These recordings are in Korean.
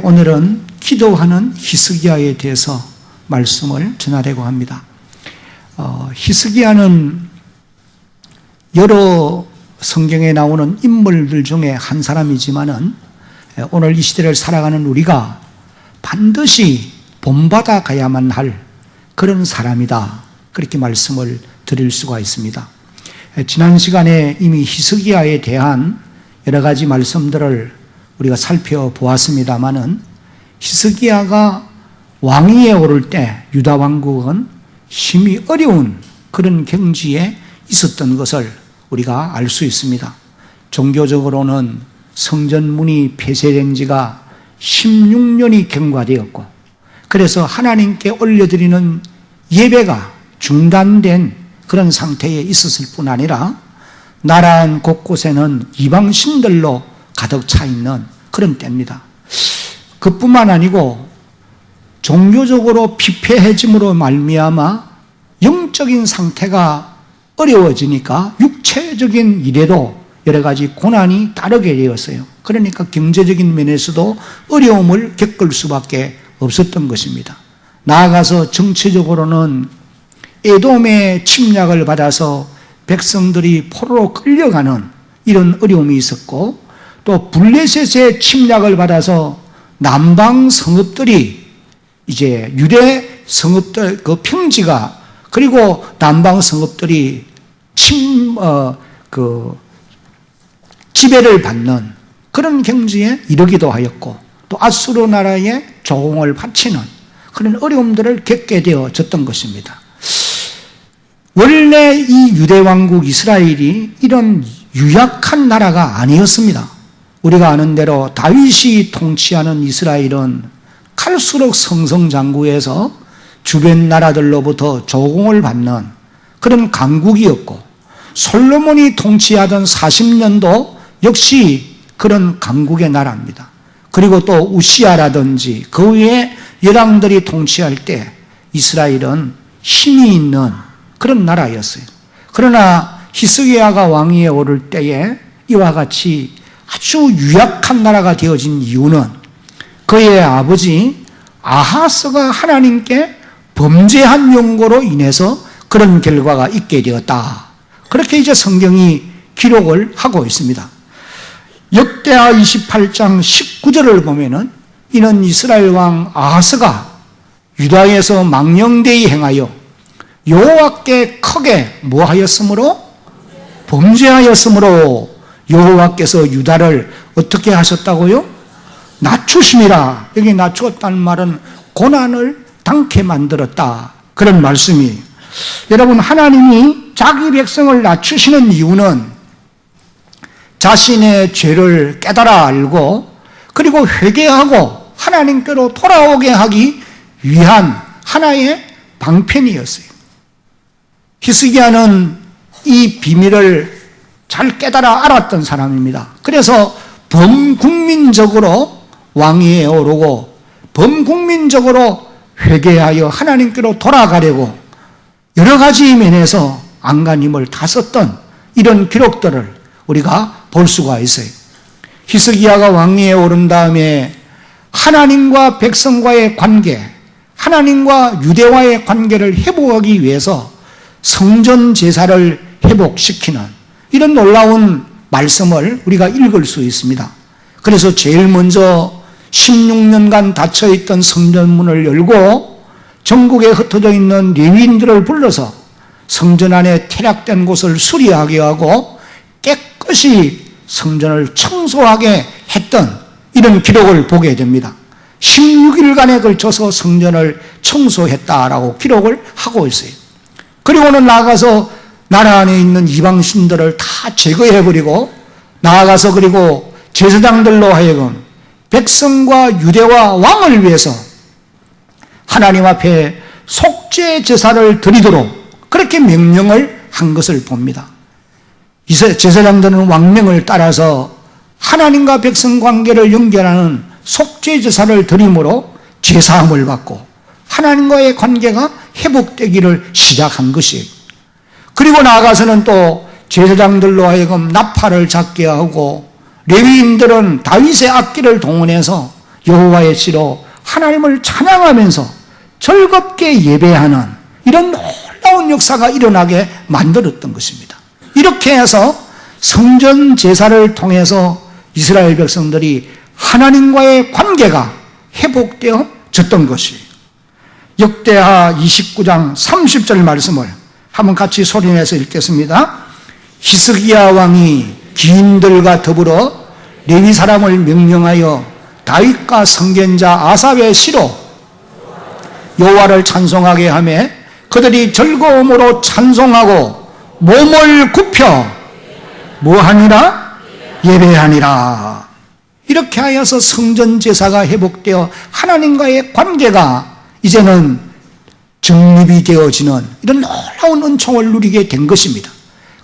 오늘은 기도하는 히스기야에 대해서 말씀을 전하려고 합니다. 히스기야는 여러 성경에 나오는 인물들 중에 한 사람이지만은 오늘 이 시대를 살아가는 우리가 반드시 본받아 가야만 할 그런 사람이다, 그렇게 말씀을 드릴 수가 있습니다. 지난 시간에 이미 히스기야에 대한 여러 가지 말씀들을 우리가 살펴보았습니다마는 히스기야가 왕위에 오를 때 유다 왕국은 심히 어려운 그런 경지에 있었던 것을 우리가 알 수 있습니다. 종교적으로는 성전문이 폐쇄된 지가 16년이 경과되었고, 그래서 하나님께 올려드리는 예배가 중단된 그런 상태에 있었을 뿐 아니라 나라 곳곳에는 이방 신들로 가득 차 있는 그런 때입니다. 그뿐만 아니고 종교적으로 피폐해짐으로 말미암아 영적인 상태가 어려워지니까 육체적인 일에도 여러 가지 고난이 따르게 되었어요. 그러니까 경제적인 면에서도 어려움을 겪을 수밖에 없었던 것입니다. 나아가서 정치적으로는 에돔의 침략을 받아서 백성들이 포로로 끌려가는 이런 어려움이 있었고, 또 블레셋의 침략을 받아서 남방 성읍들이 이제 유대 성읍들 그 평지가, 그리고 남방 성읍들이 지배를 받는 그런 경지에 이르기도 하였고, 또 아수르 나라에 조공을 바치는 그런 어려움들을 겪게 되어졌던 것입니다. 원래 이 유대 왕국 이스라엘이 이런 유약한 나라가 아니었습니다. 우리가 아는 대로 다윗이 통치하는 이스라엘은 갈수록 성성장구해서 주변 나라들로부터 조공을 받는 그런 강국이었고, 솔로몬이 통치하던 40년도 역시 그런 강국의 나라입니다. 그리고 또 우시아라든지 그 외에 열왕들이 통치할 때 이스라엘은 힘이 있는 그런 나라였어요. 그러나 히스기야가 왕위에 오를 때에 이와 같이 아주 유약한 나라가 되어진 이유는 그의 아버지 아하스가 하나님께 범죄한 용고로 인해서 그런 결과가 있게 되었다, 그렇게 이제 성경이 기록을 하고 있습니다. 역대하 28장 19절을 보면은 이는 이스라엘 왕 아하스가 유다에서 망령되이 행하여 여호와께 크게 뭐하였으므로? 범죄하였으므로 여호와께서 유다를 어떻게 하셨다고요? 낮추심이라. 여기 낮추었다는 말은 고난을 당케 만들었다, 그런 말씀이에요. 여러분, 하나님이 자기 백성을 낮추시는 이유는 자신의 죄를 깨달아 알고 그리고 회개하고 하나님께로 돌아오게 하기 위한 하나의 방편이었어요. 히스기야는 이 비밀을 잘 깨달아 알았던 사람입니다. 그래서 범국민적으로 왕위에 오르고 범국민적으로 회개하여 하나님께로 돌아가려고 여러 가지 면에서 안간힘을 다 썼던 이런 기록들을 우리가 볼 수가 있어요. 히스기야가 왕위에 오른 다음에 하나님과 백성과의 관계, 하나님과 유대와의 관계를 회복하기 위해서 성전 제사를 회복시키는 이런 놀라운 말씀을 우리가 읽을 수 있습니다. 그래서 제일 먼저 16년간 닫혀있던 성전문을 열고 전국에 흩어져 있는 레위인들을 불러서 성전 안에 퇴락된 곳을 수리하게 하고 깨끗이 성전을 청소하게 했던 이런 기록을 보게 됩니다. 16일간에 걸쳐서 성전을 청소했다라고 기록을 하고 있어요. 그리고는 나아가서 나라 안에 있는 이방신들을 다 제거해버리고 나아가서 그리고 제사장들로 하여금 백성과 유대와 왕을 위해서 하나님 앞에 속죄 제사를 드리도록 그렇게 명령을 한 것을 봅니다. 제사장들은 왕명을 따라서 하나님과 백성 관계를 연결하는 속죄 제사를 드림으로 죄사함을 받고 하나님과의 관계가 회복되기를 시작한 것이에요. 그리고 나아가서는 또 제사장들로 하여금 나팔을 잡게 하고 레위인들은 다윗의 악기를 동원해서 여호와의 시로 하나님을 찬양하면서 즐겁게 예배하는 이런 놀라운 역사가 일어나게 만들었던 것입니다. 이렇게 해서 성전 제사를 통해서 이스라엘 백성들이 하나님과의 관계가 회복되어졌던 것이에요. 역대하 29장 30절 말씀을 한번 같이 소리내서 읽겠습니다. 히스기야 왕이 기인들과 더불어 레위 사람을 명령하여 다윗과 선견자 아삽의 시로 여호와를 찬송하게 하며 그들이 즐거움으로 찬송하고 몸을 굽혀 뭐하니라? 예배하니라. 이렇게 하여서 성전 제사가 회복되어 하나님과의 관계가 이제는 정립이 되어지는 이런 놀라운 은총을 누리게 된 것입니다.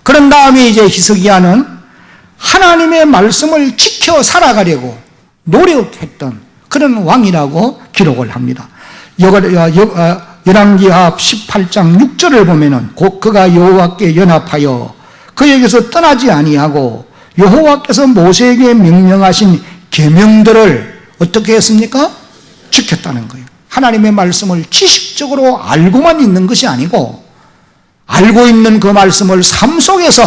그런 다음에 이제 히스기야는 하나님의 말씀을 지켜 살아가려고 노력했던 그런 왕이라고 기록을 합니다. 열왕기하 18장 6절을 보면은 곧 그가 여호와께 연합하여 그에게서 떠나지 아니하고 여호와께서 모세에게 명령하신 계명들을 어떻게 했습니까? 지켰다는 거예요. 하나님의 말씀을 지식적으로 알고만 있는 것이 아니고 알고 있는 그 말씀을 삶 속에서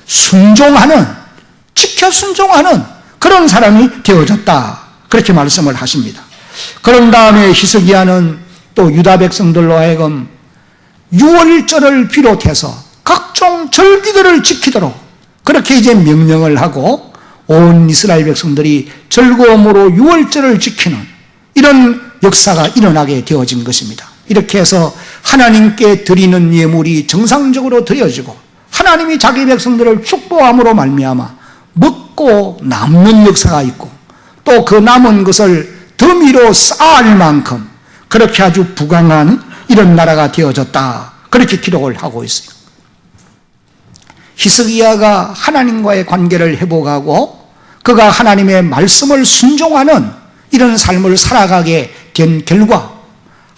순종하는, 지켜 순종하는 그런 사람이 되어졌다. 그렇게 말씀을 하십니다. 그런 다음에 히스기야는 또 유다 백성들로 하여금 유월절을 비롯해서 각종 절기들을 지키도록 그렇게 이제 명령을 하고 온 이스라엘 백성들이 즐거움으로 유월절을 지키는 이런 역사가 일어나게 되어진 것입니다. 이렇게 해서 하나님께 드리는 예물이 정상적으로 드려지고 하나님이 자기 백성들을 축복함으로 말미암아 먹고 남는 역사가 있고 또 그 남은 것을 더미로 쌓을 만큼 그렇게 아주 부강한 이런 나라가 되어졌다. 그렇게 기록을 하고 있어요. 히스기야가 하나님과의 관계를 회복하고 그가 하나님의 말씀을 순종하는 이런 삶을 살아가게 된 결과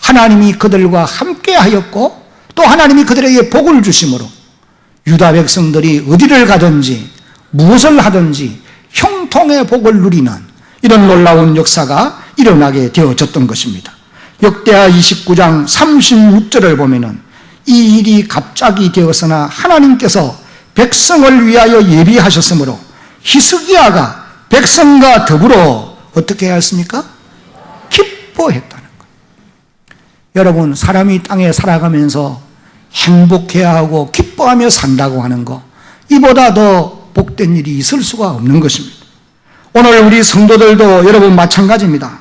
하나님이 그들과 함께 하였고 또 하나님이 그들에게 복을 주심으로 유다 백성들이 어디를 가든지 무엇을 하든지 형통의 복을 누리는 이런 놀라운 역사가 일어나게 되어졌던 것입니다. 역대하 29장 36절을 보면은 이 일이 갑자기 되었으나 하나님께서 백성을 위하여 예비하셨으므로 히스기야가 백성과 더불어 어떻게 하였습니까? 기뻐했다는 거예요. 여러분, 사람이 땅에 살아가면서 행복해야 하고 기뻐하며 산다고 하는 거, 이보다 더 복된 일이 있을 수가 없는 것입니다. 오늘 우리 성도들도 여러분 마찬가지입니다.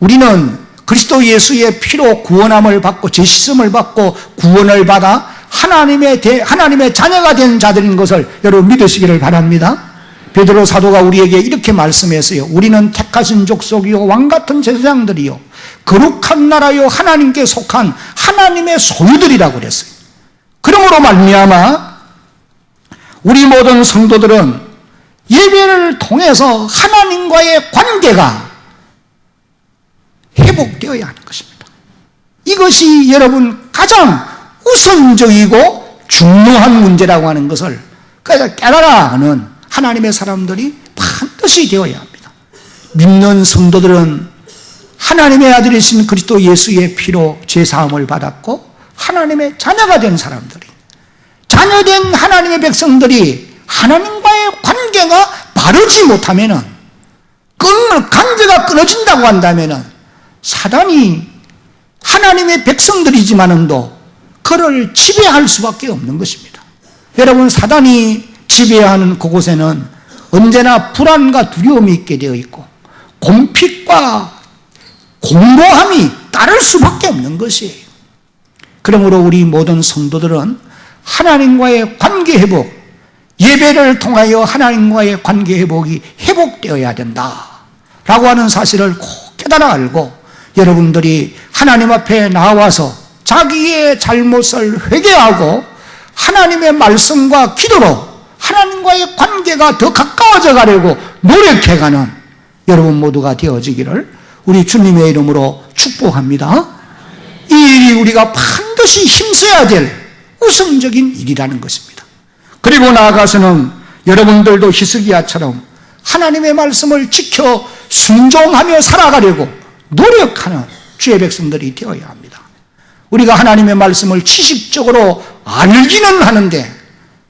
우리는 그리스도 예수의 피로 구원함을 받고 재시씀을 받고 구원을 받아 하나님의 자녀가 된 자들인 것을 여러분 믿으시기를 바랍니다. 베드로 사도가 우리에게 이렇게 말씀했어요. 우리는 택하신 족속이요 왕같은 제사장들이요 거룩한 나라요 하나님께 속한 하나님의 소유들이라고 그랬어요. 그러므로 말미암아 우리 모든 성도들은 예배를 통해서 하나님과의 관계가 회복되어야 하는 것입니다. 이것이 여러분 가장 우선적이고 중요한 문제라고 하는 것을 깨달아 하는 하나님의 사람들이 반드시 되어야 합니다. 믿는 성도들은 하나님의 아들이신 그리스도 예수의 피로 죄사함을 받았고 하나님의 자녀가 된 사람들이, 자녀된 하나님의 백성들이 하나님과의 관계가 바르지 못하면은, 관계가 끊어진다고 한다면은 사단이 하나님의 백성들이지만은도 그를 지배할 수밖에 없는 것입니다. 여러분, 사단이 지배하는 그곳에는 언제나 불안과 두려움이 있게 되어 있고 공핍과 공고함이 따를 수밖에 없는 것이에요. 그러므로 우리 모든 성도들은 하나님과의 관계 회복, 예배를 통하여 하나님과의 관계 회복이 회복되어야 된다라고 하는 사실을 꼭 깨달아 알고 여러분들이 하나님 앞에 나와서 자기의 잘못을 회개하고 하나님의 말씀과 기도로 하나님과의 관계가 더 가까워져 가려고 노력해가는 여러분 모두가 되어지기를 우리 주님의 이름으로 축복합니다. 이 일이 우리가 반드시 힘써야 될 우선적인 일이라는 것입니다. 그리고 나아가서는 여러분들도 히스기야처럼 하나님의 말씀을 지켜 순종하며 살아가려고 노력하는 주의 백성들이 되어야 합니다. 우리가 하나님의 말씀을 지식적으로 알기는 하는데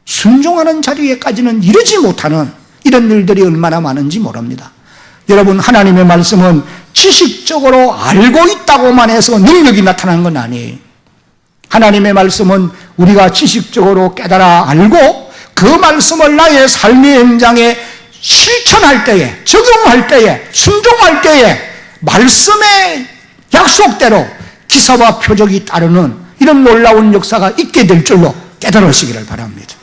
순종하는 자리에까지는 이르지 못하는 이런 일들이 얼마나 많은지 모릅니다. 여러분, 하나님의 말씀은 지식적으로 알고 있다고만 해서 능력이 나타나는 건 아니에요. 하나님의 말씀은 우리가 지식적으로 깨달아 알고 그 말씀을 나의 삶의 현장에 실천할 때에, 적용할 때에, 순종할 때에 말씀의 약속대로 기사와 표적이 따르는 이런 놀라운 역사가 있게 될 줄로 깨달으시기를 바랍니다.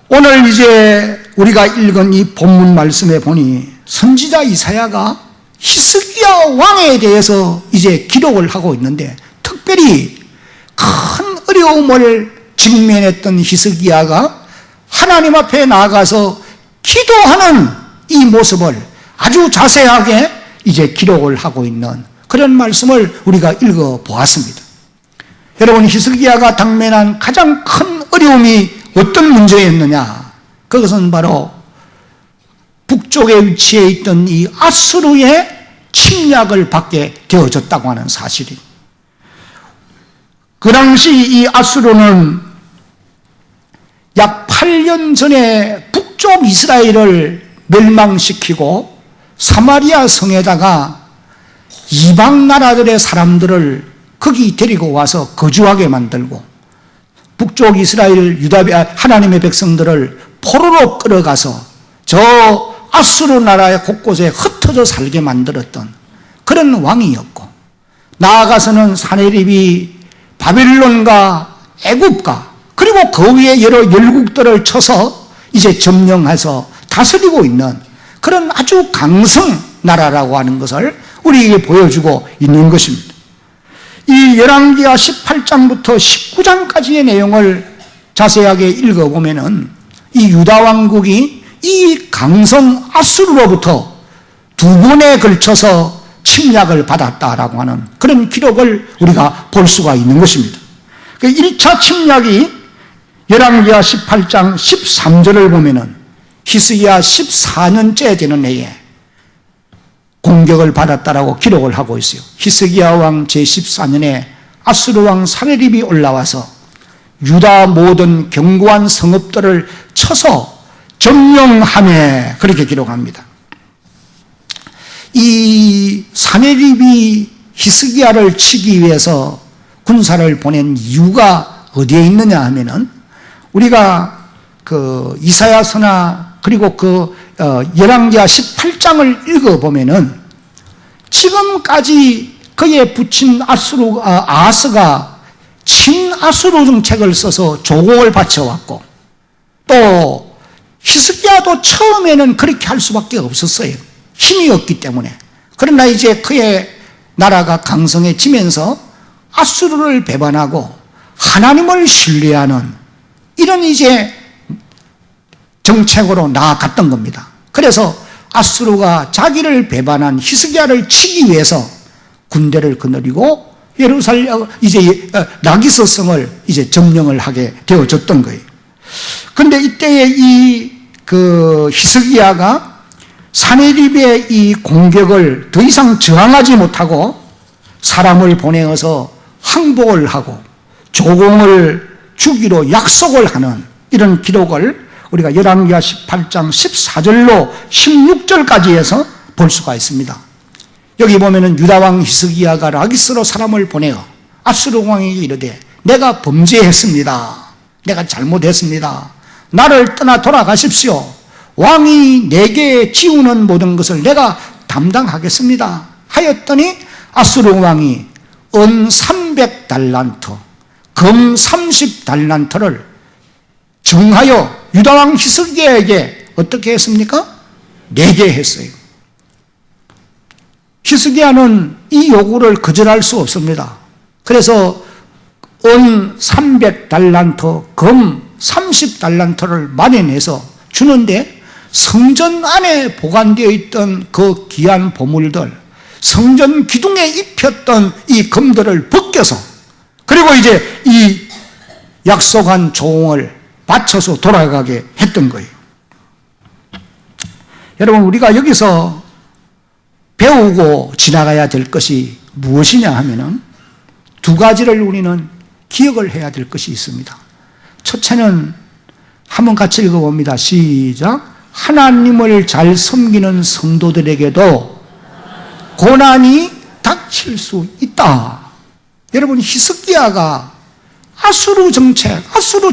오늘 이제 우리가 읽은 이 본문 말씀에 보니 선지자 이사야가 히스기야 왕에 대해서 이제 기록을 하고 있는데, 특별히 큰 어려움을 직면했던 히스기야가 하나님 앞에 나아가서 기도하는 이 모습을 아주 자세하게 이제 기록을 하고 있는 그런 말씀을 우리가 읽어보았습니다. 여러분, 히스기야가 당면한 가장 큰 어려움이 어떤 문제였느냐? 그것은 바로 북쪽에 위치해 있던 이 아수르의 침략을 받게 되어졌다고 하는 사실이. 그 당시 이 아수르는 약 8년 전에 북쪽 이스라엘을 멸망시키고 사마리아 성에다가 이방 나라들의 사람들을 거기 데리고 와서 거주하게 만들고 북쪽 이스라엘 하나님의 백성들을 포로로 끌어가서 저 아수르 나라의 곳곳에 흩어져 살게 만들었던 그런 왕이었고, 나아가서는 사네립이 바벨론과 애굽과 그리고 그 위에 여러 열국들을 쳐서 이제 점령해서 다스리고 있는 그런 아주 강성 나라라고 하는 것을 우리에게 보여주고 있는 것입니다. 이 열왕기하 18장부터 19장까지의 내용을 자세하게 읽어보면은 이 유다 왕국이 이 강성 아수르로부터 두 번에 걸쳐서 침략을 받았다라고 하는 그런 기록을 우리가 볼 수가 있는 것입니다. 그 1차 침략이 열왕기하 18장 13절을 보면은 히스기야 14년째 되는 해에 공격을 받았다라고 기록을 하고 있어요. 히스기야 왕 제14년에 아수르 왕 사네립이 올라와서 유다 모든 견고한 성읍들을 쳐서 점령하며, 그렇게 기록합니다. 이 사네립이 히스기야를 치기 위해서 군사를 보낸 이유가 어디에 있느냐 하면은, 우리가 그 이사야서나 그리고 그 열왕기하 18장을 읽어보면은 지금까지 그의 부친 아하스가 친아수르 정책을 써서 조공을 바쳐왔고, 또 히스기야도 처음에는 그렇게 할 수밖에 없었어요. 힘이 없기 때문에. 그러나 이제 그의 나라가 강성해지면서 아수르를 배반하고 하나님을 신뢰하는 이런 이제 정책으로 나아갔던 겁니다. 그래서 아수르가 자기를 배반한 히스기야를 치기 위해서 군대를 거느리고 예루살렘 이제 라기스 성을 이제 점령을 하게 되어졌던 거예요. 그런데 이때에 이 그 히스기야가 사네립의 이 공격을 더 이상 저항하지 못하고 사람을 보내어서 항복을 하고 조공을 주기로 약속을 하는 이런 기록을 우리가 열왕기하 18장 14절로 16절까지 해서 볼 수가 있습니다. 여기 보면은 유다왕 히스기야가 라기스로 사람을 보내어 아수르 왕에게 이르되, 내가 범죄했습니다. 내가 잘못했습니다. 나를 떠나 돌아가십시오. 왕이 내게 지우는 모든 것을 내가 담당하겠습니다 하였더니 아수르 왕이 은 300달란트, 금 30달란트를 정하여 유다왕 히스기야에게 어떻게 했습니까? 내게 했어요. 히스기야는 이 요구를 거절할 수 없습니다. 그래서 은 300달란트, 금 30달란트를 마련해서 주는데, 성전 안에 보관되어 있던 그 귀한 보물들, 성전 기둥에 입혔던 이 금들을 벗겨서, 그리고 이제 이 약속한 조공을 바쳐서 돌아가게 했던 거예요. 여러분, 우리가 여기서 배우고 지나가야 될 것이 무엇이냐 하면은 두 가지를 우리는 기억을 해야 될 것이 있습니다. 첫째는 한번 같이 읽어봅니다. 시작. 하나님을 잘 섬기는 성도들에게도 고난이 닥칠 수 있다. 여러분, 히스기야가 아수르 정책,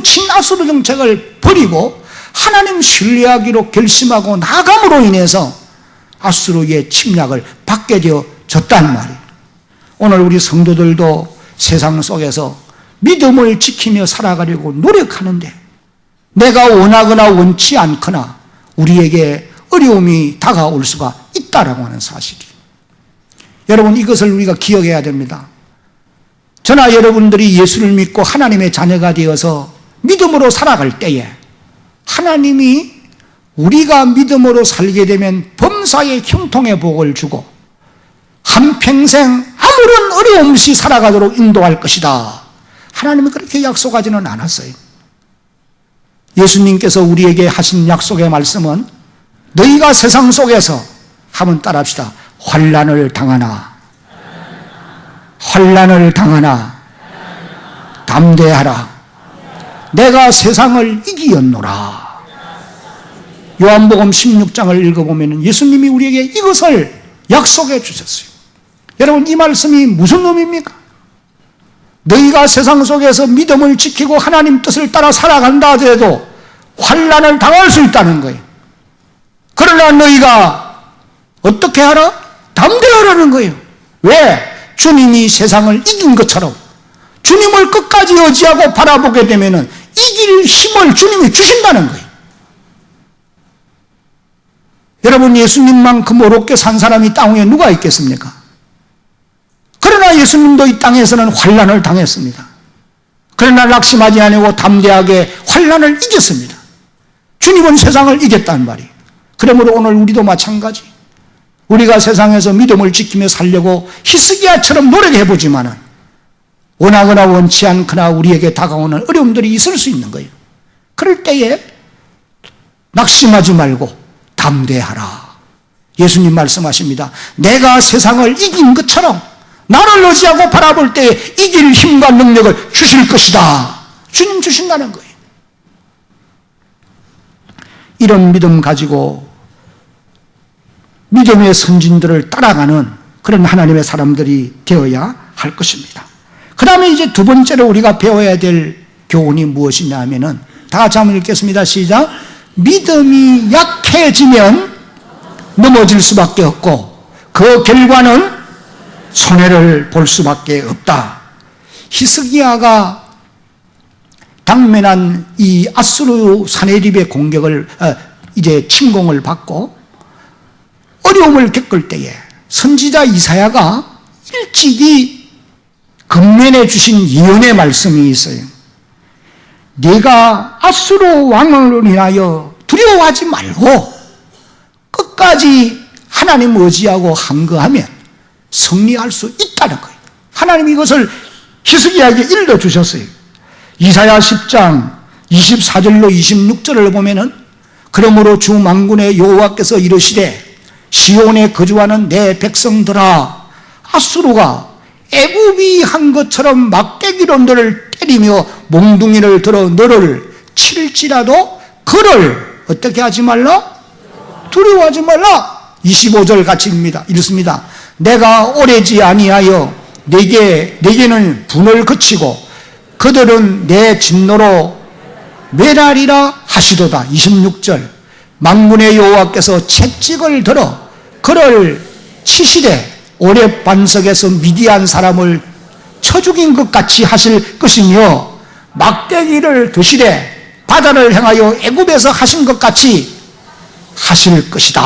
친아수르 정책을 버리고 하나님 신뢰하기로 결심하고 나감으로 인해서 아수르의 침략을 받게 되어졌단 말이에요. 오늘 우리 성도들도 세상 속에서 믿음을 지키며 살아가려고 노력하는데 내가 원하거나 원치 않거나 우리에게 어려움이 다가올 수가 있다라고 하는 사실이에요. 여러분, 이것을 우리가 기억해야 됩니다. 저나 여러분들이 예수를 믿고 하나님의 자녀가 되어서 믿음으로 살아갈 때에 하나님이 우리가 믿음으로 살게 되면 범사의 형통의 복을 주고 한평생 아무런 어려움 없이 살아가도록 인도할 것이다. 하나님은 그렇게 약속하지는 않았어요. 예수님께서 우리에게 하신 약속의 말씀은 너희가 세상 속에서 한번 따라합시다. 환난을 당하나 담대하라. 내가 세상을 이기었노라. 요한복음 16장을 읽어보면 예수님이 우리에게 이것을 약속해 주셨어요. 여러분, 이 말씀이 무슨 의미입니까? 너희가 세상 속에서 믿음을 지키고 하나님 뜻을 따라 살아간다 하더라도 환난을 당할 수 있다는 거예요. 그러나 너희가 어떻게 하라? 담대하라는 거예요. 왜? 주님이 세상을 이긴 것처럼 주님을 끝까지 의지하고 바라보게 되면 이길 힘을 주님이 주신다는 거예요. 여러분, 예수님만큼 어렵게 산 사람이 땅 위에 누가 있겠습니까? 그러나 예수님도 이 땅에서는 환난을 당했습니다. 그러나 낙심하지 아니하고 담대하게 환난을 이겼습니다. 주님은 세상을 이겼단 말이에요. 그러므로 오늘 우리도 마찬가지. 우리가 세상에서 믿음을 지키며 살려고 히스기야처럼 노력해보지만은 원하거나 원치 않거나 우리에게 다가오는 어려움들이 있을 수 있는 거예요. 그럴 때에 낙심하지 말고 담대하라. 예수님 말씀하십니다. 내가 세상을 이긴 것처럼 나를 의지하고 바라볼 때 이길 힘과 능력을 주실 것이다. 주님 주신다는 거예요. 이런 믿음 가지고 믿음의 선진들을 따라가는 그런 하나님의 사람들이 되어야 할 것입니다. 그 다음에 이제 두 번째로 우리가 배워야 될 교훈이 무엇이냐 하면은 다 같이 한번 읽겠습니다. 시작. 믿음이 약해지면 넘어질 수밖에 없고 그 결과는 손해를 볼 수밖에 없다. 히스기야가 당면한 이 아수르 사네립의 공격을 이제 침공을 받고 어려움을 겪을 때에 선지자 이사야가 일찍이 건면해 주신 예언의 말씀이 있어요. 네가 아수르 왕을 인하여 두려워하지 말고 끝까지 하나님 의지하고 항거하면 승리할 수 있다는 거예요. 하나님이 이것을 히스기야에게 일러주셨어요. 이사야 10장 24절로 26절을 보면은 그러므로 주 만군의 여호와께서 이르시되 시온에 거주하는 내 백성들아, 아수르가 애굽이 한 것처럼 막대기로 너를 때리며 몽둥이를 들어 너를 칠지라도 그를 어떻게 하지 말라? 두려워하지 말라. 25절 같이 읽습니다. 내가 오래지 아니하여 내게는 분을 그치고 그들은 내 진노로 멸하리라 하시도다. 26절 만군의 여호와께서 채찍을 들어 그를 치시되 오레 반석에서 미디안 사람을 쳐 죽인 것 같이 하실 것이며 막대기를 드시되 바다를 향하여 애굽에서 하신 것 같이 하실 것이다.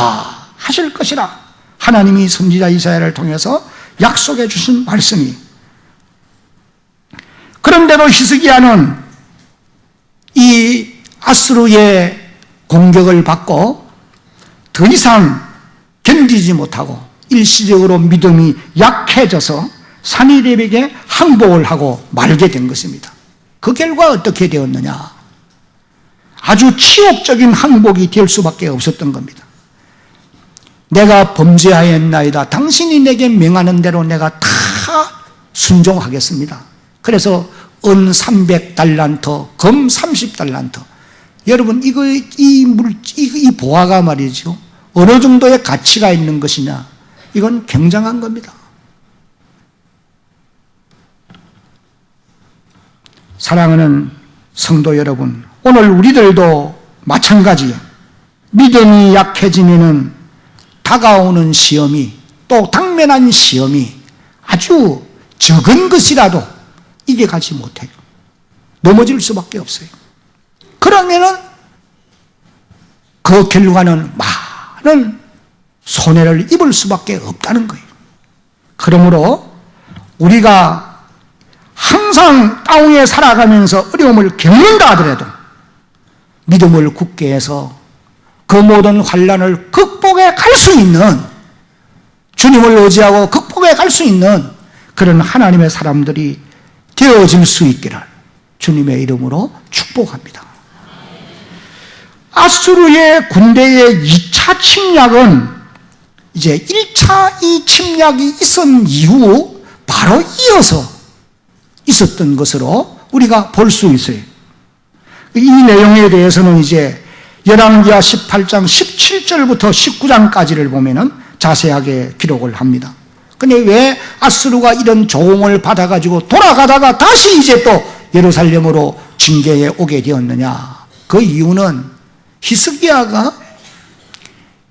하실 것이라. 하나님이 선지자 이사야를 통해서 약속해 주신 말씀이. 그런데도 히스기야는 이 아수르의 공격을 받고 더 이상 견디지 못하고 일시적으로 믿음이 약해져서 사네립에게 항복을 하고 말게 된 것입니다. 그 결과 어떻게 되었느냐? 아주 치욕적인 항복이 될 수밖에 없었던 겁니다. 내가 범죄하였나이다. 당신이 내게 명하는 대로 내가 다 순종하겠습니다. 그래서 은 300달란트, 금 30달란트. 여러분, 이 보화가 말이죠, 어느 정도의 가치가 있는 것이냐, 이건 굉장한 겁니다. 사랑하는 성도 여러분, 오늘 우리들도 마찬가지예요. 믿음이 약해지면은 다가오는 시험이, 또 당면한 시험이 아주 적은 것이라도 이겨가지 못해요. 넘어질 수밖에 없어요. 그러면은 그 결과는 많은 손해를 입을 수밖에 없다는 거예요. 그러므로 우리가 항상 땅에 살아가면서 어려움을 겪는다 하더라도 믿음을 굳게 해서 그 모든 환난을 극복해 갈 수 있는, 주님을 의지하고 극복해 갈 수 있는 그런 하나님의 사람들이 되어질 수 있기를 주님의 이름으로 축복합니다. 아수르의 군대의 2차 침략은 이제 1차 이 침략이 있은 이후 바로 이어서 있었던 것으로 우리가 볼 수 있어요. 이 내용에 대해서는 이제 열왕기하 18장 17절부터 19장까지를 보면은 자세하게 기록을 합니다. 근데 왜 아수르가 이런 조공을 받아가지고 돌아가다가 다시 이제 또 예루살렘으로 징계에 오게 되었느냐? 그 이유는 히스기야가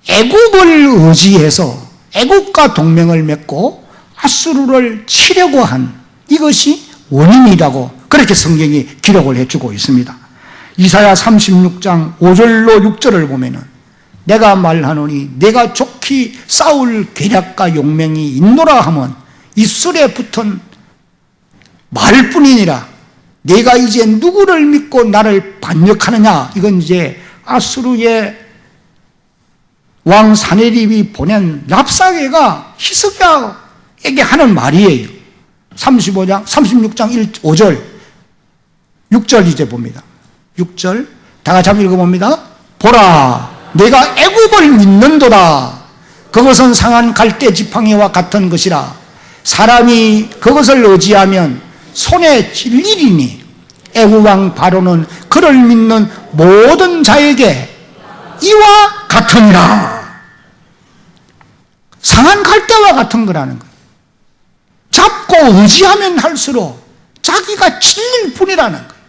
애굽을 의지해서 애굽과 동맹을 맺고 아수르를 치려고 한 이것이 원인이라고 그렇게 성경이 기록을 해주고 있습니다. 이사야 36장 5절로 6절을 보면은 내가 말하노니 내가 좋게 싸울 계략과 용맹이 있노라 하면 입술에 붙은 말뿐이니라. 내가 이제 누구를 믿고 나를 반역하느냐? 이건 이제 아수르의 왕 사네립이 보낸 랍사게가 히스기야에게 하는 말이에요. 36장 5절 6절 이제 봅니다. 6절 다 같이 한번 읽어봅니다. 보라, 내가 애굽을 믿는도다. 그것은 상한 갈대 지팡이와 같은 것이라. 사람이 그것을 의지하면 손에 찔리리니 애굽 왕 바로는 그를 믿는 모든 자에게 이와 같으니라. 상한 갈대와 같은 거라는 거예요. 잡고 의지하면 할수록 자기가 찔릴 뿐이라는 거예요.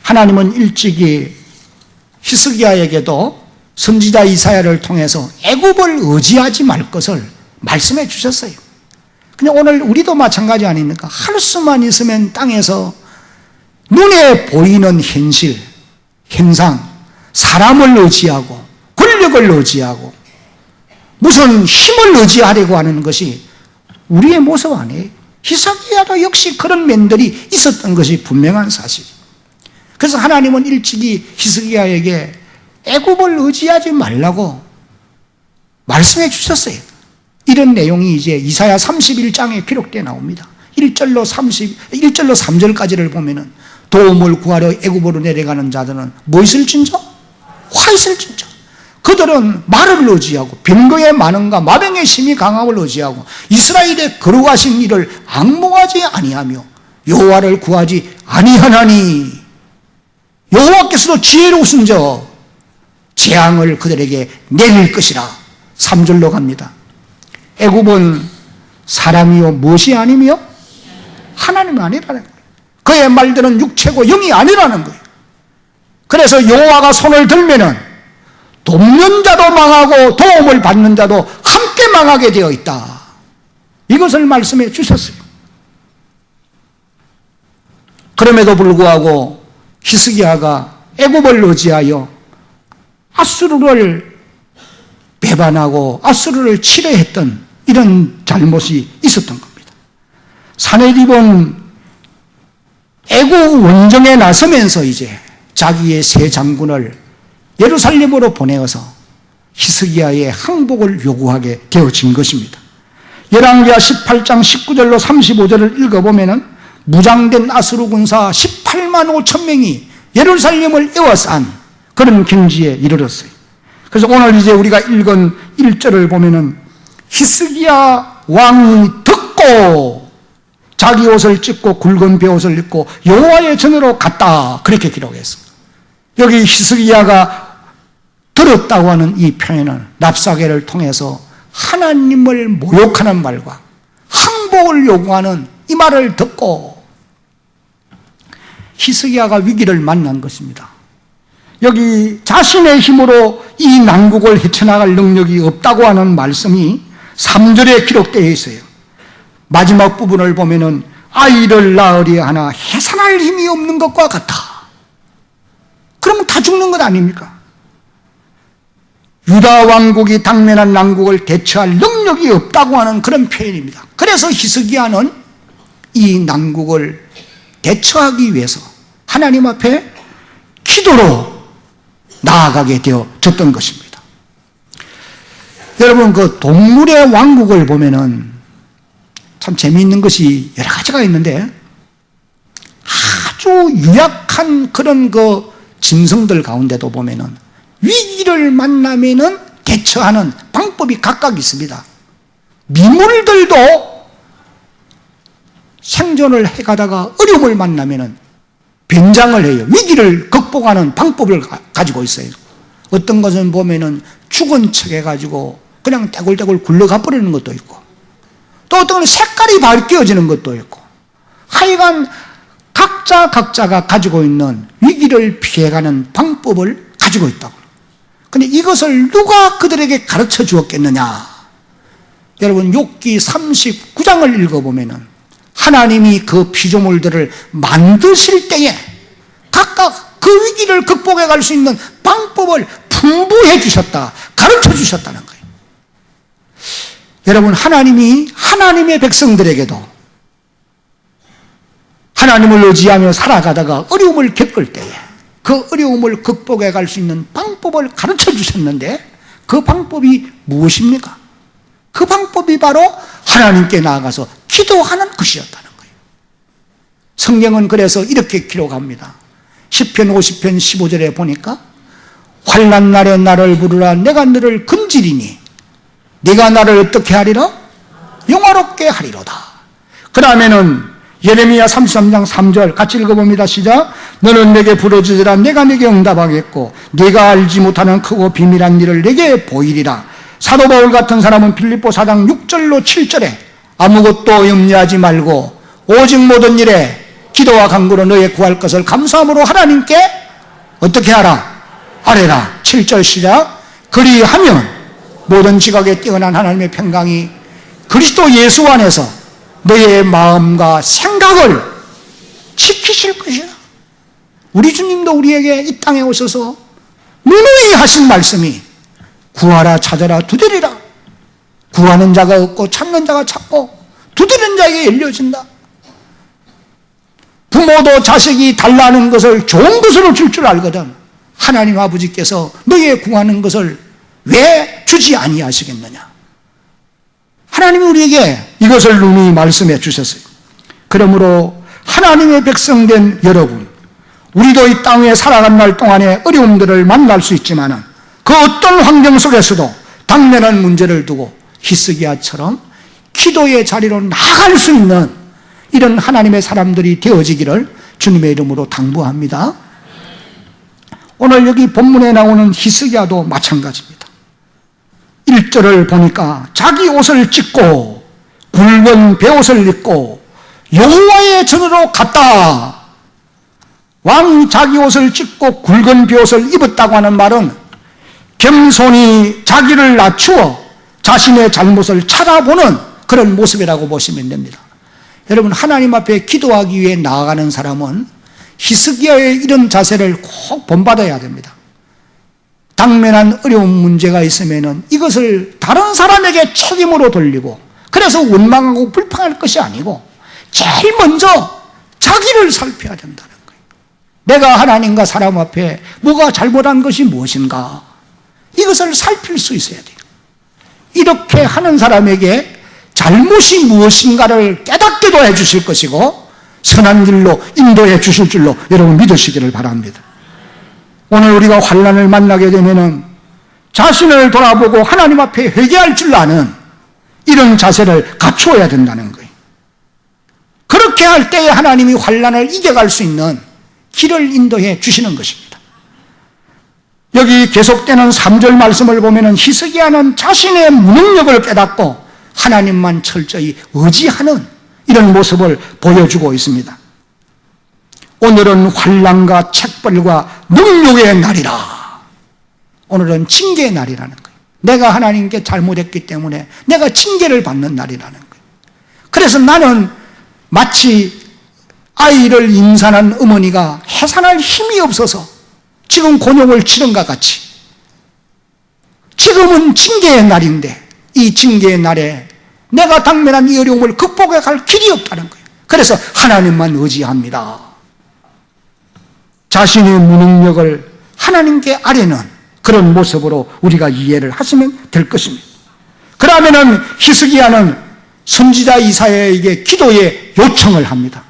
하나님은 일찍이 히스기야에게도 선지자 이사야를 통해서 애굽을 의지하지 말 것을 말씀해 주셨어요. 근데 오늘 우리도 마찬가지 아닙니까? 할 수만 있으면 땅에서 눈에 보이는 현실, 현상, 사람을 의지하고 권력을 의지하고 무슨 힘을 의지하려고 하는 것이 우리의 모습 아니에요. 히스기야도 역시 그런 면들이 있었던 것이 분명한 사실이에요. 그래서 하나님은 일찍이 히스기야에게 애굽을 의지하지 말라고 말씀해 주셨어요. 이런 내용이 이제 이사야 31장에 기록되어 나옵니다. 1절로 3절까지를 보면은 도움을 구하려 애굽으로 내려가는 자들은 뭐 있을진저? 화 있을진저. 그들은 말을 의지하고 병거의 많음과 마병의 힘이 강함을 의지하고 이스라엘의 거룩하신 일을 앙모하지 아니하며 여호와를 구하지 아니하나니 여호와께서도 지혜로우신저 재앙을 그들에게 내릴 것이라. 3절로 갑니다. 애굽은 사람이요 무엇이 아니며 하나님이 아니라는 거예요. 그의 말들은 육체고 영이 아니라는 거예요. 그래서 여호와가 손을 들면은 돕는 자도 망하고 도움을 받는 자도 함께 망하게 되어 있다. 이것을 말씀해 주셨어요. 그럼에도 불구하고 히스기야가 애굽을 의지하여 아수르를 배반하고 아수르를 치려했던 이런 잘못이 있었던 겁니다. 사네립은 애굽 원정에 나서면서 이제 자기의 세 장군을 예루살렘으로 보내어서 히스기야의 항복을 요구하게 되어진 것입니다. 열왕기하 18장 19절로 35절을 읽어보면은 무장된 아수르 군사 18만 5천 명이 예루살렘을 에워싼 그런 경지에 이르렀어요. 그래서 오늘 이제 우리가 읽은 1절을 보면은 히스기야 왕이 듣고 자기 옷을 찢고 굵은 베옷을 입고 여호와의 전으로 갔다, 그렇게 기록했습니다. 여기 히스기야가 들었다고 하는 이 표현은 랍사게를 통해서 하나님을 모욕하는 말과 항복을 요구하는 이 말을 듣고 히스기야가 위기를 만난 것입니다. 여기 자신의 힘으로 이 난국을 헤쳐나갈 능력이 없다고 하는 말씀이 3절에 기록되어 있어요. 마지막 부분을 보면은 아이를 낳으려 하나 해산할 힘이 없는 것과 같아. 그러면 다 죽는 것 아닙니까? 유다 왕국이 당면한 난국을 대처할 능력이 없다고 하는 그런 표현입니다. 그래서 히스기야는 이 난국을 대처하기 위해서 하나님 앞에 기도로 나아가게 되어졌던 것입니다. 여러분, 그 동물의 왕국을 보면은 참 재미있는 것이 여러 가지가 있는데 아주 유약한 그런 그 짐승들 가운데도 보면은 위기를 만나면은 대처하는 방법이 각각 있습니다. 미물들도 생존을 해가다가 어려움을 만나면은 변장을 해요. 위기를 극복하는 방법을 가지고 있어요. 어떤 것은 보면은 죽은 척 해가지고 그냥 떼굴떼굴 굴러가 버리는 것도 있고, 또 어떤 건 색깔이 바뀌어지는 것도 있고, 하여간 각자가 가지고 있는 위기를 피해가는 방법을 가지고 있다고. 근데 이것을 누가 그들에게 가르쳐 주었겠느냐? 여러분, 욥기 39장을 읽어보면은 하나님이 그 피조물들을 만드실 때에 각각 그 위기를 극복해 갈 수 있는 방법을 풍부해 주셨다, 가르쳐 주셨다는 거예요. 여러분, 하나님이 하나님의 백성들에게도 하나님을 의지하며 살아가다가 어려움을 겪을 때에 그 어려움을 극복해 갈 수 있는 방법을 가르쳐 주셨는데, 그 방법이 무엇입니까? 그 방법이 바로 하나님께 나아가서 기도하는 것이었다는 거예요. 성경은 그래서 이렇게 기록합니다. 시편 50편 15절에 보니까 환난 날에 나를 부르라, 내가 너를 건지리니 네가 나를 어떻게 하리라? 영화롭게 하리로다. 그 다음에는 예레미야 33장 3절 같이 읽어봅니다. 시작. 너는 내게 부르짖으라, 내가 네게 응답하겠고 네가 알지 못하는 크고 비밀한 일을 내게 보이리라. 사도 바울 같은 사람은 빌립보 4장 6절로 7절에 아무것도 염려하지 말고 오직 모든 일에 기도와 간구로 너의 구할 것을 감사함으로 하나님께 어떻게 하라? 아뢰라. 7절 시작. 그리하면 모든 지각에 뛰어난 하나님의 평강이 그리스도 예수 안에서 너의 마음과 생각을 지키실 것이다. 우리 주님도 우리에게 이 땅에 오셔서 누누이 하신 말씀이 구하라, 찾아라, 두드리라. 구하는 자가 얻고 찾는 자가 찾고 두드리는 자에게 열려진다. 부모도 자식이 달라는 것을 좋은 것으로 줄 줄 알거든 하나님 아버지께서 너의 구하는 것을 왜 주지 아니하시겠느냐? 하나님이 우리에게 이것을 누누이 말씀해 주셨어요. 그러므로 하나님의 백성된 여러분, 우리도 이 땅에 살아간 날 동안에 어려움들을 만날 수 있지만은 그 어떤 환경 속에서도 당면한 문제를 두고 히스기야처럼 기도의 자리로 나아갈 수 있는 이런 하나님의 사람들이 되어지기를 주님의 이름으로 당부합니다. 오늘 여기 본문에 나오는 히스기야도 마찬가지입니다. 1절을 보니까 자기 옷을 찢고 굵은 베옷을 입고 여호와의 전으로 갔다. 왕이 자기 옷을 찢고 굵은 베옷을 입었다고 하는 말은 겸손히 자기를 낮추어 자신의 잘못을 찾아보는 그런 모습이라고 보시면 됩니다. 여러분, 하나님 앞에 기도하기 위해 나아가는 사람은 히스기야의 이런 자세를 꼭 본받아야 됩니다. 당면한 어려운 문제가 있으면 이것을 다른 사람에게 책임으로 돌리고 그래서 원망하고 불평할 것이 아니고 제일 먼저 자기를 살펴야 된다는 거예요. 내가 하나님과 사람 앞에 뭐가 잘못한 것이 무엇인가, 이것을 살필 수 있어야 돼요. 이렇게 하는 사람에게 잘못이 무엇인가를 깨닫게도 해주실 것이고 선한 길로 인도해 주실 줄로 여러분 믿으시기를 바랍니다. 오늘 우리가 환난을 만나게 되면은 자신을 돌아보고 하나님 앞에 회개할 줄 아는 이런 자세를 갖추어야 된다는 거예요. 그렇게 할 때에 하나님이 환난을 이겨갈 수 있는 길을 인도해 주시는 것입니다. 여기 계속되는 3절 말씀을 보면 히스기야는 자신의 무능력을 깨닫고 하나님만 철저히 의지하는 이런 모습을 보여주고 있습니다. 오늘은 환난과 책벌과 능욕의 날이라. 오늘은 징계의 날이라는 거예요. 내가 하나님께 잘못했기 때문에 내가 징계를 받는 날이라는 거예요. 그래서 나는 마치 아이를 임산한 어머니가 해산할 힘이 없어서 지금 곤욕을 치른 것 같이 지금은 징계의 날인데 이 징계의 날에 내가 당면한 이 어려움을 극복해 갈 길이 없다는 거예요. 그래서 하나님만 의지합니다. 자신의 무능력을 하나님께 아뢰는 그런 모습으로 우리가 이해를 하시면 될 것입니다. 그러면은 히스기야는 선지자 이사야에게 기도의 요청을 합니다.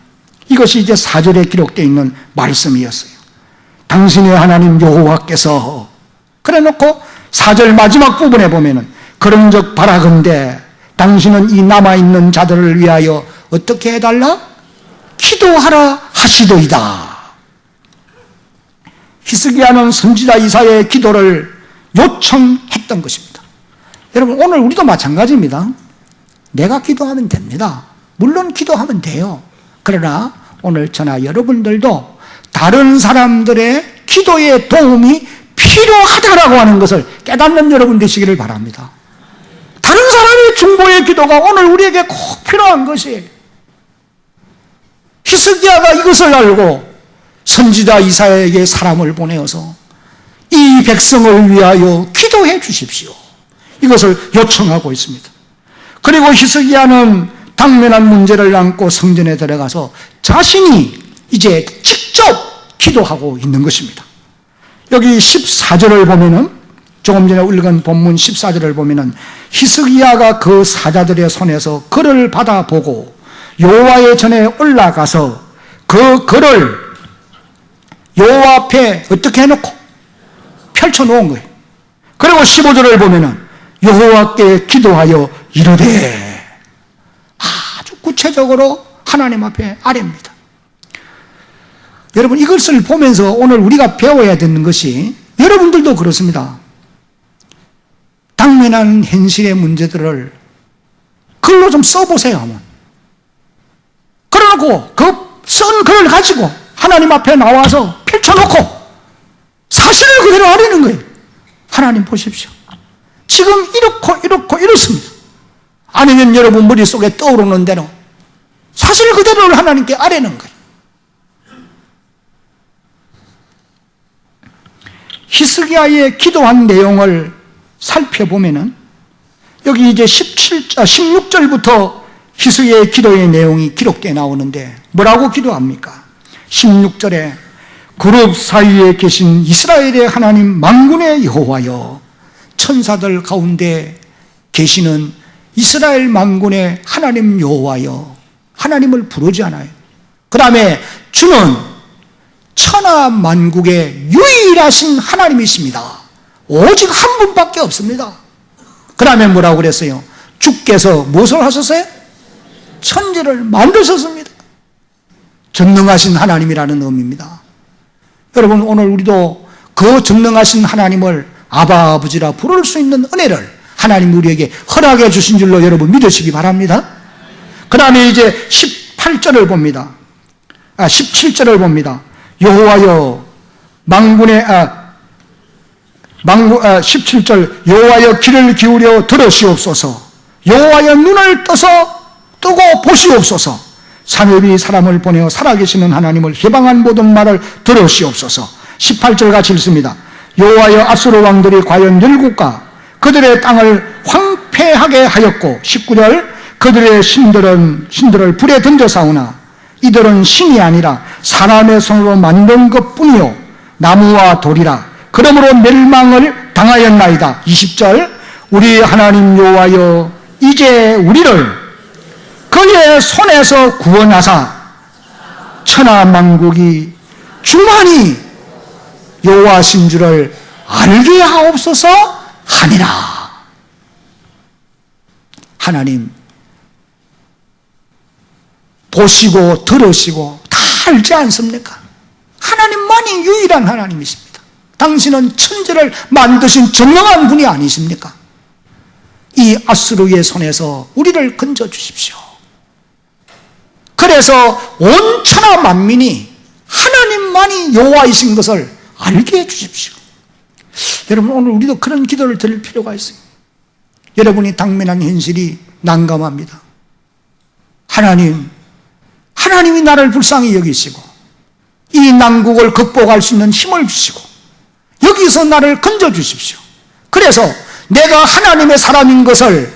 이것이 이제 4절에 기록되어 있는 말씀이었어요. 당신의 하나님 여호와께서 그래놓고 4절 마지막 부분에 보면은 그런즉 바라건대 당신은 이 남아있는 자들을 위하여 어떻게 해달라? 기도하라 하시더이다. 히스기야는 선지자 이사야의 기도를 요청했던 것입니다. 여러분 오늘 우리도 마찬가지입니다. 내가 기도하면 됩니다. 물론 기도하면 돼요. 그러나 오늘 저나 여러분들도 다른 사람들의 기도의 도움이 필요하다라고 하는 것을 깨닫는 여러분 되시기를 바랍니다. 다른 사람의 중보의 기도가 오늘 우리에게 꼭 필요한 것이에요. 히스기야가 이것을 알고 선지자 이사야에게 사람을 보내어서 이 백성을 위하여 기도해 주십시오. 이것을 요청하고 있습니다. 그리고 히스기야는 당면한 문제를 안고 성전에 들어가서 자신이 이제 직접 기도하고 있는 것입니다. 여기 14절을 보면은 조금 전에 읽은 본문 14절을 보면은 히스기야가 그 사자들의 손에서 글을 받아보고 여호와의 전에 올라가서 그 글을 여호와 앞에 어떻게 해놓고 펼쳐놓은 거예요. 그리고 15절을 보면은 여호와께 기도하여 이르되 아주 구체적으로 하나님 앞에 아뢰입니다. 여러분 이것을 보면서 오늘 우리가 배워야 되는 것이 여러분들도 그렇습니다. 당면한 현실의 문제들을 글로 좀 써보세요. 한번. 그러놓고 그 쓴 글을 가지고 하나님 앞에 나와서 펼쳐놓고 사실을 그대로 아뢰는 거예요. 하나님 보십시오. 지금 이렇고 이렇습니다. 아니면 여러분 머릿속에 떠오르는 대로 사실 그대로를 하나님께 아뢰는 거예요. 히스기야의 기도한 내용을 살펴보면은 여기 이제 16절부터 히스기야의 기도의 내용이 기록되어 나오는데 뭐라고 기도합니까? 16절에 그룹 사이에 계신 이스라엘의 하나님 만군의 여호와여 천사들 가운데 계시는 이스라엘 만군의 하나님 여호와여 하나님을 부르지 않아요. 그 다음에 주는 천하 만국의 유일하신 하나님이십니다. 오직 한 분밖에 없습니다. 그 다음에 뭐라고 그랬어요? 주께서 무엇을 하셨어요? 천지를 만드셨습니다. 전능하신 하나님이라는 의미입니다. 여러분 오늘 우리도 그 전능하신 하나님을 아바 아버지라 부를 수 있는 은혜를 하나님 우리에게 허락해 주신 줄로 여러분 믿으시기 바랍니다. 그 다음에 이제 17절을 봅니다. 여호와여 만군의 17절 여호와여 귀를 기울여 들으시옵소서. 여호와여 눈을 뜨고 보시옵소서. 사내비 사람을 보내어 살아계시는 하나님을 해방한 모든 말을 들으시옵소서. 18절 같이 읽습니다. 여호와여 아수르 왕들이 과연 열국과 그들의 땅을 황폐하게 하였고 19절 그들의 신들을 불에 던져사오나 이들은 신이 아니라 사람의 손으로 만든 것뿐이요 나무와 돌이라 그러므로 멸망을 당하였나이다. 20절 우리 하나님 여호와여 이제 우리를 그의 손에서 구원하사 천하 만국이 주만이 여호와신 줄을 알게 하옵소서. 하니라. 하나님 보시고 들으시고 다 알지 않습니까? 하나님만이 유일한 하나님이십니다. 당신은 천지를 만드신 전능한 분이 아니십니까? 이 아수르의 손에서 우리를 건져주십시오. 그래서 온 천하 만민이 하나님만이 여호와이신 것을 알게 해주십시오. 여러분, 오늘 우리도 그런 기도를 드릴 필요가 있어요. 여러분이 당면한 현실이 난감합니다. 하나님이 나를 불쌍히 여기시고 이 난국을 극복할 수 있는 힘을 주시고 여기서 나를 건져주십시오. 그래서 내가 하나님의 사람인 것을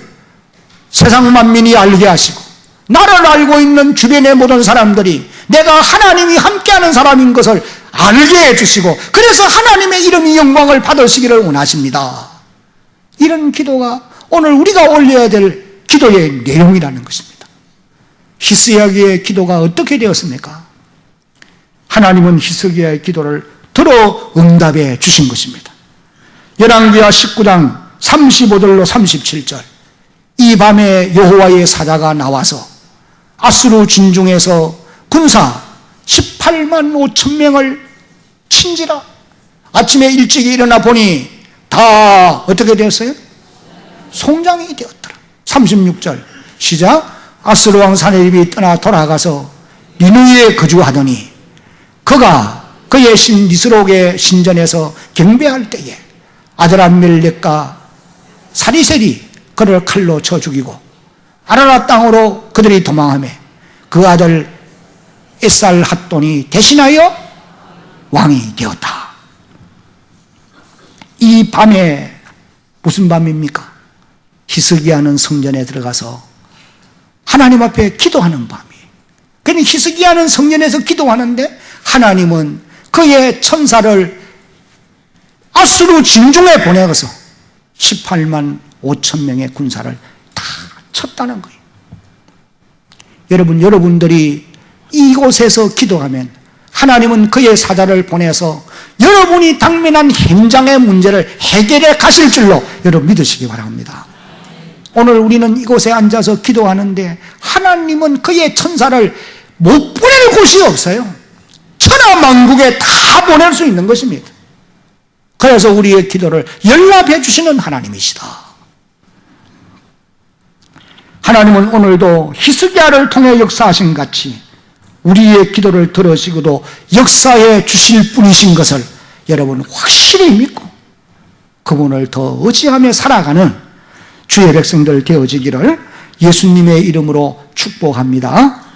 세상 만민이 알게 하시고 나를 알고 있는 주변의 모든 사람들이 내가 하나님이 함께하는 사람인 것을 알게 해주시고 그래서 하나님의 이름이 영광을 받으시기를 원하십니다. 이런 기도가 오늘 우리가 올려야 될 기도의 내용이라는 것입니다. 히스기야의 기도가 어떻게 되었습니까? 하나님은 히스기야의 기도를 들어 응답해 주신 것입니다. 열왕기하 19장 35절로 37절, 이 밤에 여호와의 사자가 나와서 아수르 진중에서 군사 18만 5천 명을 친지라. 아침에 일찍 일어나 보니 다 어떻게 되었어요? 송장이 되었더라. 36절 시작. 아수르 왕 사네립이 떠나 돌아가서 니느웨에 거주하더니 그가 그의 신 니스록의 신전에서 경배할 때에 아드람멜렉과 사리셀이 그를 칼로 쳐 죽이고 아라랏 땅으로 그들이 도망하며 그 아들 에살핫돈이 대신하여 왕이 되었다. 이 밤에 무슨 밤입니까? 히스기야는 성전에 들어가서 하나님 앞에 기도하는 밤이에요. 그러니 히스기야는 성전에서 기도하는데 하나님은 그의 천사를 아수르 진중에 보내서 18만 5천 명의 군사를 다 쳤다는 거예요. 여러분들이 이곳에서 기도하면 하나님은 그의 사자를 보내서 여러분이 당면한 현장의 문제를 해결해 가실 줄로 여러분 믿으시기 바랍니다. 오늘 우리는 이곳에 앉아서 기도하는데 하나님은 그의 천사를 못 보낼 곳이 없어요. 천하만국에 다 보낼 수 있는 것입니다. 그래서 우리의 기도를 연락해 주시는 하나님이시다. 하나님은 오늘도 히스기야를 통해 역사하신 같이 우리의 기도를 들으시고도 역사해 주실 분이신 것을 여러분 확실히 믿고 그분을 더 의지하며 살아가는 주의 백성들 되어지기를 예수님의 이름으로 축복합니다.